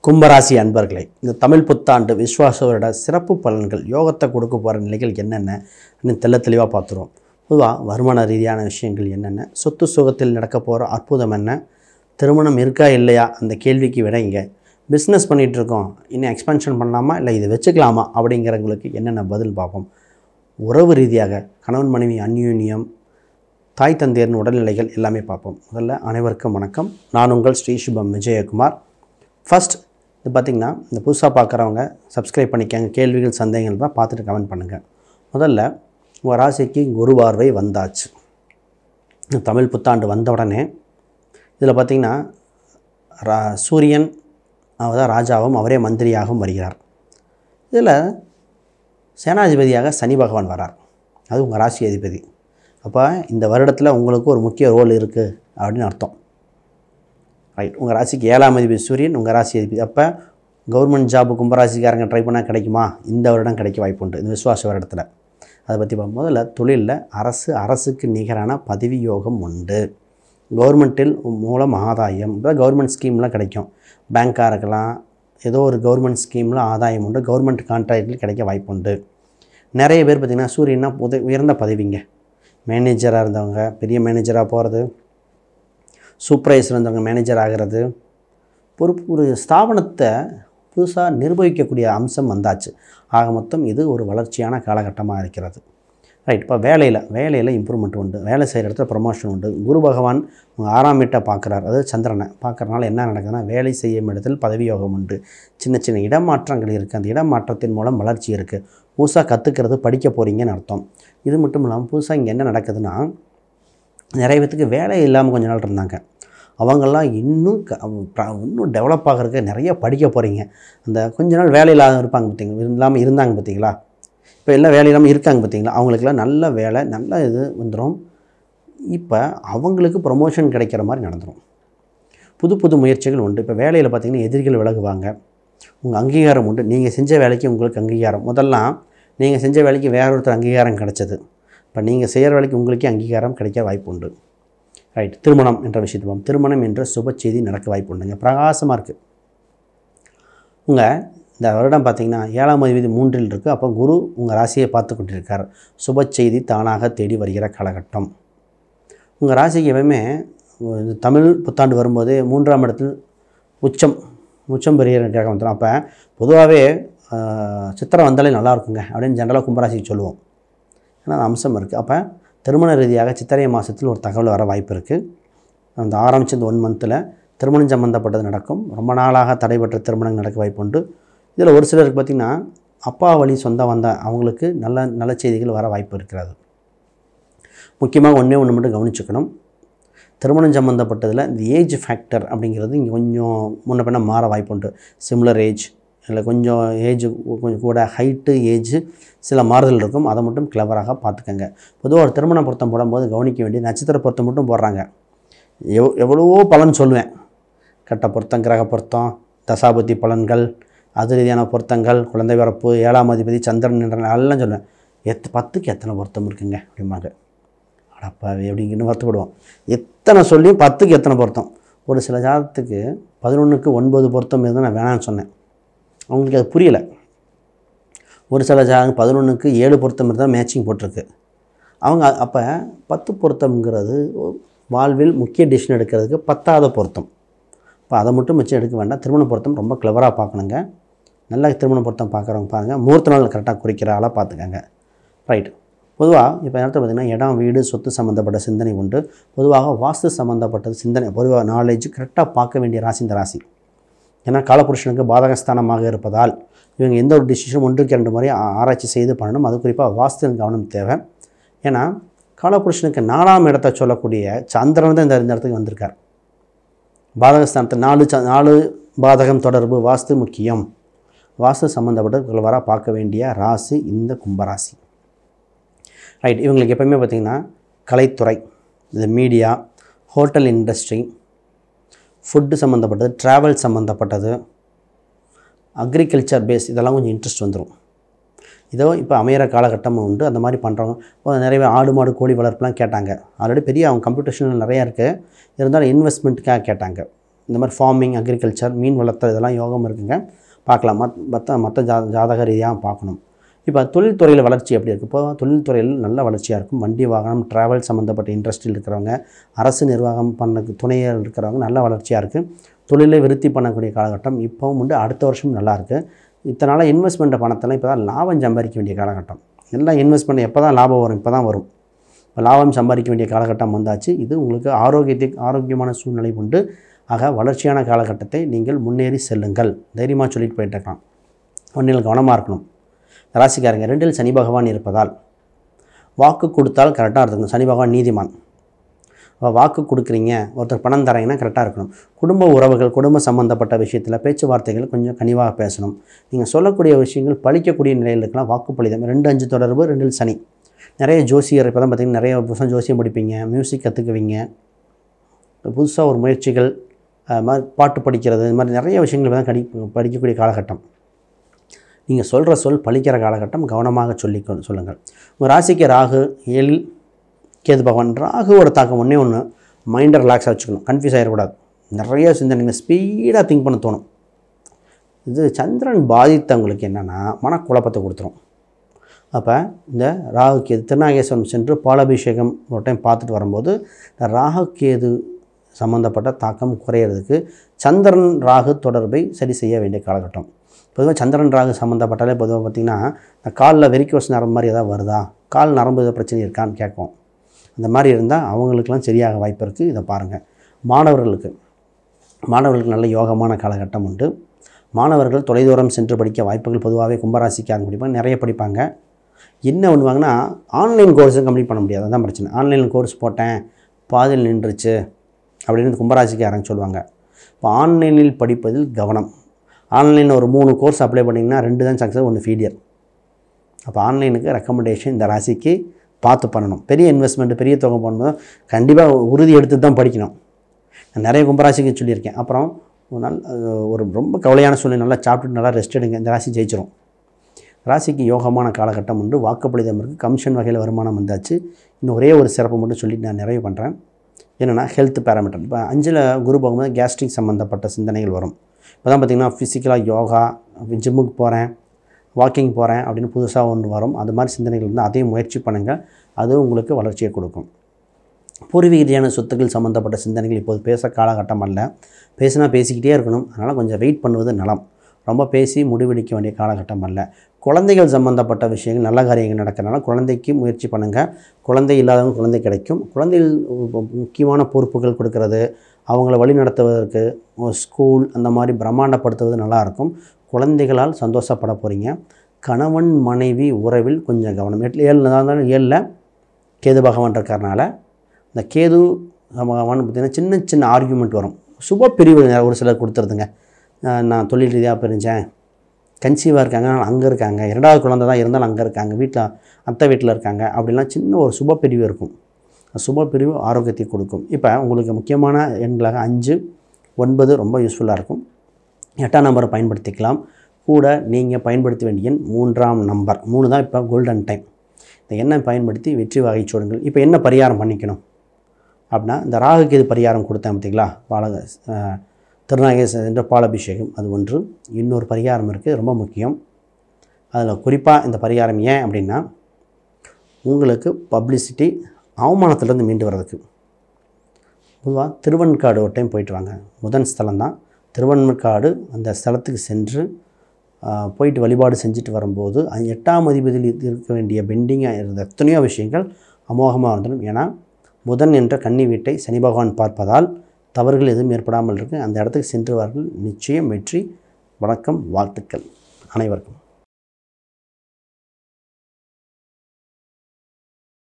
கும்பராசி அன்பர்களே, இந்த தமிழ் புத்தாண்டு விஸ்வாச வருட சிறப்பு பலன்கள் யோகத்தை கொடுக்க போகிற நிலைகள் என்னென்ன தெளிவாக பார்த்துருவோம். பொதுவாக வருமான ரீதியான விஷயங்கள் என்னென்ன, சொத்து சுகத்தில் நடக்க போகிற அற்புதம் என்ன, திருமணம் இருக்கா இல்லையா அந்த கேள்விக்கு விடைங்க. பிஸ்னஸ் பண்ணிகிட்ருக்கோம், இன்னும் எக்ஸ்பென்ஷன் பண்ணலாமா இல்லை இதை வச்சுக்கலாமா அப்படிங்கிறவங்களுக்கு என்னென்ன பதில் பார்ப்போம். உறவு ரீதியாக கணவன் மனைவி அந்யூன்யம், தாய் தந்தையரின் உடல்நிலைகள் எல்லாமே பார்ப்போம். முதல்ல அனைவருக்கும் வணக்கம். நான் உங்கள் ஸ்ரீ சுபம் விஜயகுமார். ஃபஸ்ட் இது பார்த்திங்கன்னா, இந்த புதுசாக பார்க்குறவங்க சப்ஸ்கிரைப் பண்ணிக்கங்க. கேள்விகள் சந்தேகங்கள் தான் பார்த்துட்டு கமெண்ட் பண்ணுங்கள். முதல்ல உங்கள் ராசிக்கு குரு பார்வை வந்தாச்சு. தமிழ் புத்தாண்டு வந்த உடனே இதில் பார்த்திங்கன்னா சூரியன் அவர் ராஜாவும் அவரே மந்திரியாகவும் வருகிறார். இதில் சேனாதிபதியாக சனி பகவான் வரார். அது உங்கள் ராசி அதிபதி. அப்போ இந்த வருடத்தில் உங்களுக்கு ஒரு முக்கிய ரோல் இருக்குது அப்படின்னு அர்த்தம். ரைட். உங்கள் ராசிக்கு 7ஆம் அதிபதி சூரியன், உங்கள் ராசி அதிபதி. அப்போ கவர்மெண்ட் ஜாபு கும்பராசிக்காரங்க ட்ரை பண்ணால் கிடைக்குமா? இந்த வருடம் கிடைக்க வாய்ப்பு உண்டு, இந்த விசுவாச வருடத்தில். அதை பற்றி முதல்ல தொழிலில் அரசுக்கு நிகரான பதவி யோகம் உண்டு. கவர்மெண்ட்டில் மூலம் ஆதாயம், இப்போ கவர்மெண்ட் ஸ்கீம்லாம் கிடைக்கும். பேங்காக இருக்கலாம், ஏதோ ஒரு கவர்மெண்ட் ஸ்கீமில் ஆதாயம் உண்டு. கவர்மெண்ட் கான்ட்ராக்டில் கிடைக்க வாய்ப்பு உண்டு. நிறைய பேர் பார்த்திங்கன்னா சூரியன்னா உயர்ந்த பதவிங்க. மேனேஜராக இருந்தவங்க பெரிய மேனேஜராக போகிறது, சூப்பர்வைசர் இருந்தவங்க மேனேஜர் ஆகிறது, ஒரு ஸ்தாபனத்தை புதுசாக நிர்வகிக்கக்கூடிய அம்சம் வந்தாச்சு. ஆக மொத்தம் இது ஒரு வளர்ச்சியான காலகட்டமாக இருக்கிறது. ரைட். இப்போ வேலையில் இம்ப்ரூவ்மெண்ட் உண்டு. வேலை செய்கிற இடத்துல ப்ரொமோஷன் உண்டு. குரு பகவான் உங்கள் 6ஆம் வீட்டை பார்க்குறார், அதாவது சந்திரனை பார்க்குறனால என்ன நடக்குதுன்னா, வேலை செய்யும் இடத்தில் பதவி யோகம் உண்டு. சின்ன சின்ன இடமாற்றங்கள் இருக்குது. அந்த இடமாற்றத்தின் மூலம் வளர்ச்சி இருக்குது. புதுசாக கற்றுக்கிறது, படிக்க போகிறீங்கன்னு அர்த்தம். இது மட்டும் இல்லாமல் புதுசாக இங்கே என்ன நடக்குதுன்னா, நிறைய பேத்துக்கு வேலை இல்லாமல் கொஞ்ச நாள் இருந்தாங்க. அவங்கெல்லாம் இன்னும் டெவலப் ஆகிறதுக்கு நிறைய படிக்க போகிறீங்க. அந்த கொஞ்ச நாள் வேலை இல்லாமல் இருந்தாங்க பார்த்தீங்களா, இப்போ எல்லாம் வேலை இல்லாமல் இருக்காங்க பார்த்தீங்களா, அவங்களுக்கெல்லாம் நல்ல வேலை, நல்ல இது வந்துடும். இப்போ அவங்களுக்கு ப்ரொமோஷன் கிடைக்கிற மாதிரி நடந்துடும். புது முயற்சிகள் உண்டு. இப்போ வேலையில் பார்த்திங்கன்னா எதிரிகள் விலகுவாங்க. உங்கள் அங்கீகாரம் உண்டு. நீங்கள் செஞ்ச வேலைக்கு உங்களுக்கு அங்கீகாரம். முதல்லாம் நீங்கள் செஞ்ச வேலைக்கு வேற ஒருத்தர் அங்கீகாரம் கிடைச்சது. இப்போ நீங்கள் செய்கிற வேலைக்கு உங்களுக்கே அங்கீகாரம் கிடைக்க வாய்ப்பு உண்டு. ரைட். திருமணம் என்ற விஷயத்துக்கு திருமணம் என்ற சுப செய்தி நடக்க வாய்ப்பு உண்டுங்க. பிரகாசமாக இருக்குது. உங்கள் இந்த வருடம் பார்த்திங்கன்னா 7ஆம் அதிபதி 3இல் இருக்குது. அப்போ குரு உங்கள் ராசியை பார்த்து கொண்டிருக்கார். சுப செய்தி தானாக தேடி வருகிற காலகட்டம். உங்கள் ராசிக்கு எப்பவுமே தமிழ் புத்தாண்டு வரும்போது 3ஆம் இடத்தில் உச்சம் பெரிய கிரகம் வந்துடும். அப்போ பொதுவாகவே சித்திரை வந்தாலே நல்லாயிருக்குங்க அப்படின்னு ஜென்ரலாக கும்பராசிக்கு சொல்லுவோம். ஏன்னா அந்த அம்சம் இருக்குது. அப்போ திருமண ரீதியாக சித்திரை மாதத்தில் ஒரு தகவல் வர வாய்ப்பு இருக்குது. அந்த ஆரம்பித்த இந்த 1 மந்தில் திருமணம் சம்மந்தப்பட்டது நடக்கும். ரொம்ப நாளாக தடைபெற்ற திருமணம் நடக்க வாய்ப்பு உண்டு. இதில் ஒரு சிலருக்கு பார்த்திங்கன்னா அப்பா வழி சொந்தம் வந்தால் அவங்களுக்கு நல்ல செய்திகள் வர வாய்ப்பு இருக்கிறது. முக்கியமாக ஒன்று மட்டும் கவனிச்சுக்கணும். திருமணம் சம்மந்தப்பட்டதில் இந்த ஏஜ் ஃபேக்டர் அப்படிங்கிறது இங்கே கொஞ்சம் முன்ன பின்ன மாற வாய்ப்பு உண்டு. சிமிலர் ஏஜ் இல்லை கொஞ்சம் ஏஜ் கொஞ்சம் கூட ஹைட்டு ஏஜ் சில மாறுதல் இருக்கும். அதை மட்டும் கிளவராக பார்த்துக்கங்க. பொதுவாக ஒரு திருமண பொருத்தம் போடும்போது கவனிக்க வேண்டிய நட்சத்திர பொருத்தம் மட்டும் போடுறாங்க. எவ்வளவோ பலன் சொல்லுவேன். கட்ட பொருத்தம், கிரக பொருத்தம், தசாபுத்தி பலன்கள், அது ரீதியான பொருத்தங்கள், குழந்தை பிறப்பு, 7ஆம் அதிபதி சந்திரன் என்ற எல்லாம் சொல்லுவேன். 10க்கு எத்தனை பொருத்தம் இருக்குங்க அப்படிம்பாங்க. அடப்பா எப்படிங்கன்னு வருத்தப்படுவோம். எத்தனை சொல்லியும் 10க்கு எத்தனை பொருத்தம். ஒரு சில ஜாதத்துக்கு 11க்கு 9 பொருத்தம் இருந்தால் நான் வேணான்னு சொன்னேன். அவங்களுக்கு அது புரியலை. ஒரு சில ஜாதகம் 11க்கு 7 பொருத்தம் இருந்தால் மேட்சிங் போட்டிருக்கு. அவங்க அப்போ 10 பொருத்தம்ங்கிறது வாழ்வில் முக்கிய டிசிஷன் எடுக்கிறதுக்கு 10ஆவது பொருத்தம். இப்போ அதை மட்டும் வச்சு எடுக்க வேண்டாம். திருமண பொருத்தம் ரொம்ப கிளவராக பார்க்கணுங்க. நல்லா திருமண பொருத்தம் பார்க்குறவங்க பாருங்கள். முகூர்த்த நாள் கரெக்டாக குறிக்கிற ஆளாக பார்த்துக்கங்க. ரைட். பொதுவாக இப்போ நேரத்தில் பார்த்திங்கன்னா இடம், வீடு, சொத்து சம்மந்தப்பட்ட சிந்தனை உண்டு. பொதுவாக வாஸ்து சம்மந்தப்பட்டது சிந்தனை, பொதுவாக நாலேஜ் கரெக்டாக பார்க்க வேண்டிய ராசி இந்த ராசி. ஏன்னா காலபுருஷனுக்கு பாதகஸ்தானமாக இருப்பதால் இவங்க எந்த ஒரு டிசிஷன் 1க்கு 2 முறை ஆராய்ச்சி செய்து பண்ணணும். அது குறிப்பாக வாஸ்து கவனம் தேவை. ஏன்னா காலபுருஷனுக்கு 4ஆம் இடத்தை சொல்லக்கூடிய சந்திரன் தான் இந்த இடத்துக்கு வந்திருக்கார். பாதகஸ்தானத்தில் 4 பாதகம் தொடர்பு, வாஸ்து முக்கியம். வாஸ்து சம்மந்தப்பட்ட வர பார்க்க வேண்டிய ராசி இந்த கும்பராசி. ரைட். இவங்களுக்கு எப்போயுமே பார்த்திங்கன்னா கலைத்துறை, இந்த மீடியா, ஹோட்டல் இண்டஸ்ட்ரி, ஃபுட்டு சம்மந்தப்பட்டது, ட்ராவல் சம்மந்தப்பட்டது, அக்ரிகல்ச்சர் பேஸ் இதெல்லாம் கொஞ்சம் இன்ட்ரெஸ்ட் வந்துடும். இதோ இப்போ அமையிற காலகட்டமும் உண்டு. அந்த மாதிரி பண்ணுறவங்க நிறைய பேர் ஆடு மாடு கோழி வளர்ப்புலாம் கேட்டாங்க. ஆல்ரெடி பெரிய அவங்க கம்ப்யூட்டேஷன் நிறையா இருக்குது. இருந்தாலும் இன்வெஸ்ட்மெண்ட்டுக்காக கேட்டாங்க. இந்த மாதிரி ஃபார்மிங், அக்ரிகல்ச்சர், மீன் வளர்த்தல் இதெல்லாம் யோகம் இருக்குங்க. பார்க்கலாம். மற்ற ஜாதக ரீதியாக பார்க்கணும். இப்போ தொழில்துறையில் வளர்ச்சி எப்படி இருக்குது? இப்போ தொழில்துறையில் நல்ல வளர்ச்சியாக இருக்கும். வண்டி வாகனம், ட்ராவல் சம்மந்தப்பட்ட இண்டஸ்ட்ரியில் இருக்கிறவங்க, அரசு நிர்வாகம் பண்ண துணையில் இருக்கிறவங்க நல்ல வளர்ச்சியாக இருக்குது. தொழிலை விருத்தி பண்ணக்கூடிய காலகட்டம் இப்போவும் உண்டு. அடுத்த வருஷம் நல்லாயிருக்கு. இத்தனால இன்வெஸ்ட்மெண்ட் பணத்தெல்லாம் இப்போ தான் லாபம் சம்பாதிக்க வேண்டிய காலகட்டம். எல்லாம் இன்வெஸ்ட்மெண்ட் எப்போ தான் லாபம் வரும்? இப்போ தான் வரும். இப்போ லாபம் சம்பாதிக்க வேண்டிய காலகட்டம் வந்தாச்சு. இது உங்களுக்கு ஆரோக்கியமான சூழ்நிலை உண்டு. ஆக வளர்ச்சியான காலகட்டத்தை நீங்கள் முன்னேறி செல்லுங்கள். தைரியமாக சொல்லிட்டு போயிட்டுருக்கலாம். ஒன்றில் கவனமாக இருக்கணும். ராசிக்காரங்க 2இல் சனி பகவான் இருப்பதால் வாக்கு கொடுத்தால் கரெக்டாக இருக்கணும். சனி பகவான் நீதிமான். வாக்கு கொடுக்குறீங்க, ஒருத்தர் பணம் தரீங்கன்னா கரெக்டாக இருக்கணும். குடும்ப உறவுகள், குடும்ப சம்மந்தப்பட்ட விஷயத்தில் பேச்சுவார்த்தைகள் கொஞ்சம் கனிவாக பேசணும். நீங்கள் சொல்லக்கூடிய விஷயங்கள் பழிக்கக்கூடிய நிலையில் இருக்கலாம். வாக்குப்பளிதம் 2-5 தொடர்பு, 2இல் சனி. நிறைய ஜோசியர் இப்போ தான் பார்த்திங்கன்னா நிறைய புதுசாக ஜோசியம் படிப்பீங்க, மியூசிக் கற்றுக்குவீங்க, புதுசாக ஒரு முயற்சிகள், மாதிரி பாட்டு படிக்கிறது, இது மாதிரி நிறைய விஷயங்கள் தான் படிக்கக்கூடிய காலகட்டம். நீங்கள் சொல்கிற சொல் பழிக்கிற காலகட்டம். கவனமாக சொல்லுங்கள். உங்கள் ராசிக்கு ராகு 7இல் கேது பகவான். ராகுவோட தாக்கம் ஒன்று மைண்டை ரிலாக்ஸாக வச்சுக்கணும். கன்ஃபியூஸ் ஆகிடக்கூடாது. நிறைய சிந்தனைகள் ஸ்பீடாக திங்க் பண்ண தோணும். இது சந்திரன் பாதித்தவங்களுக்கு என்னென்னா மனக்குழப்பத்தை கொடுத்துரும். அப்போ இந்த ராகு கேது திருநாகேஸ்வரம் சென்று பாலாபிஷேகம் ஒரு டைம் பார்த்துட்டு வரும்போது இந்த ராகு கேது சம்மந்தப்பட்ட தாக்கம் குறையிறதுக்கு சந்திரன் ராகு தொடர்பை சரி செய்ய வேண்டிய காலகட்டம். பொதுவாக சந்திரன் ராகு சம்மந்தப்பட்டாலே பொதுவாக பார்த்திங்கன்னா இந்த காலில் வெரிக்கோஸ் நரம்பு மாதிரி எதாவது வருதா, கால் நரம்பு எதாவது பிரச்சனை இருக்கான்னு கேட்கும். அந்த மாதிரி இருந்தால் அவங்களுக்கெல்லாம் சரியாக வாய்ப்பு இருக்குது. இதை பாருங்கள். மாணவர்களுக்கு நல்ல யோகமான காலகட்டம் உண்டு. மாணவர்கள் தொலைதூரம் சென்று படிக்க வாய்ப்புகள் பொதுவாகவே கும்பராசிக்காரங்க படிப்பாங்க, நிறைய படிப்பாங்க. என்ன பண்ணுவாங்கன்னா ஆன்லைன் கோர்ஸும் கம்ப்ளீட் பண்ண முடியாது. அதுதான் பிரச்சனை. ஆன்லைன் கோர்ஸ் போட்டேன், பாதியில் நின்றுச்சு அப்படின்னு கும்பராசிக்காரங்க சொல்லுவாங்க. இப்போ ஆன்லைனில் படிப்பதில் கவனம். ஆன்லைனில் ஒரு 3 கோர்ஸ் அப்ளை பண்ணிங்கன்னா 2 தான் சக்ஸஸ், 1 ஃபெயிலியர். அப்போ ஆன்லைனுக்கு ரெக்கமெண்டேஷன் இந்த ராசிக்கு பார்த்து பண்ணணும். பெரிய இன்வெஸ்ட்மெண்ட்டு, பெரிய தொகை பண்ணும்போது கண்டிப்பாக உறுதி எடுத்து தான் படிக்கணும். நான் நிறைய கும்பராசிக்கு சொல்லியிருக்கேன். அப்புறம் ஒரு ரொம்ப கவலையான சூழ்நிலை, நல்லா சாப்பிட்டு நல்லா ரெஸ்ட் எடுங்க. இந்த ராசி ஜெயிச்சிரும். ராசிக்கு யோகமான காலகட்டம் உண்டு. வாக்குப்பளிதம் இருக்குது. கமிஷன் வகையில் வருமானம் வந்தாச்சு. இன்னும் ஒரே ஒரு சிறப்பு மட்டும் சொல்லிட்டு நான் நிறைவு பண்ணுறேன். என்னென்னா ஹெல்த் பேராமீட்டர். இப்போ 5இல் குரு போகும்போது கேஸ்ட்ரிக் சம்மந்தப்பட்ட சிந்தனைகள் வரும். இப்போ தான் பார்த்திங்கன்னா ஃபிசிக்கலாக யோகா, ஜிம்முக்கு போகிறேன், வாக்கிங் போகிறேன் அப்படின்னு புதுசாக ஒன்று வரும். அது மாதிரி சிந்தனைகள் இருந்தால் அதையும் முயற்சி பண்ணுங்கள். அது உங்களுக்கு வளர்ச்சியை கொடுக்கும். பூர்வீக ரீதியான சொத்துக்கள் சம்மந்தப்பட்ட சிந்தனைகள் இப்போது பேச காலகட்டம் அல்ல. பேசினா பேசிக்கிட்டே இருக்கணும். அதனால் கொஞ்சம் வெயிட் பண்ணுவது நலம். ரொம்ப பேசி முடிவெடுக்க வேண்டிய காலகட்டம் அல்ல. குழந்தைகள் சம்மந்தப்பட்ட விஷயங்கள், நல்ல காரியங்கள் நடக்கிறனால குழந்தைக்கு முயற்சி பண்ணுங்கள். குழந்தை இல்லாதவங்க குழந்தை கிடைக்கும். குழந்தைகள் முக்கியமான பொறுப்புகள் கொடுக்கறது, அவங்கள வழி நடத்துவதற்கு ஸ்கூல் அந்த மாதிரி பிரம்மாண்டப்படுத்துவது நல்லாயிருக்கும். குழந்தைகளால் சந்தோஷப்பட போகிறீங்க. கணவன் மனைவி உறவில் கொஞ்சம் கவனம். 7ல் கேது பகவான் இருக்கிறனால இந்த கேது பகவான் பார்த்திங்கன்னா சின்ன சின்ன ஆர்கியூமெண்ட் வரும். சுப பிரிவு ஒரு சிலர் கொடுத்துருதுங்க. நான் தொழில் ரீதியாக பிரிஞ்சேன், கன்சீவாக இருக்காங்க, அங்கே இருக்காங்க, 2வது குழந்தை தான் இருந்தாலும் அங்கே இருக்காங்க, வீட்டில் அத்தை வீட்டில் இருக்காங்க, அப்படிலாம் சின்ன ஒரு சுப பிரிவு இருக்கும். சுப பிரிவு ஆரோக்கியத்தை கொடுக்கும். இப்போ உங்களுக்கு முக்கியமான எண்களாக 5, 9 ரொம்ப யூஸ்ஃபுல்லாக இருக்கும். 8ஆம் நம்பரை பயன்படுத்திக்கலாம். கூட நீங்கள் பயன்படுத்த வேண்டிய எண் 3ஆம் நம்பர். 3 தான் இப்போ கோல்டன் டைம். இந்த எண்ணை பயன்படுத்தி வெற்றி வகை சூடுங்கள். இப்போ என்ன பரிகாரம் பண்ணிக்கணும் அப்படின்னா, இந்த ராகுக்கு இது பரிகாரம் கொடுத்தேன் பார்த்திங்களா, திருநாகேஸ்வரர் என்ற பாலாபிஷேகம், அது ஒன்று. இன்னொரு பரிகாரம் இருக்குது, ரொம்ப முக்கியம். அதில் குறிப்பாக இந்த பரிகாரம் ஏன் அப்படின்னா, உங்களுக்கு பப்ளிசிட்டி, அவமானத்திலேருந்து மீண்டு வர்றதுக்கு. பொதுவாக திருவெண்காடு ஒரு டைம் போயிட்டு வாங்க. முதன் ஸ்தலம் தான் திருவெண்காடு. அந்த ஸ்தலத்துக்கு சென்று போயிட்டு வழிபாடு செஞ்சுட்டு வரும்போது 8ஆம் அதிபதியில் இருக்க வேண்டிய பெண்டிங்காக இருந்த எத்தனையோ விஷயங்கள் அமோகமாக வந்துடும். ஏன்னா புதன் என்ற கன்னி வீட்டை சனி பகவான் பார்ப்பதால் தவறுகள் எதுவும் ஏற்படாமல் இருக்குது. அந்த இடத்துக்கு சென்று வார்கள். நிச்சயம் வெற்றி. வணக்கம், வாழ்த்துக்கள் அனைவருக்கும்.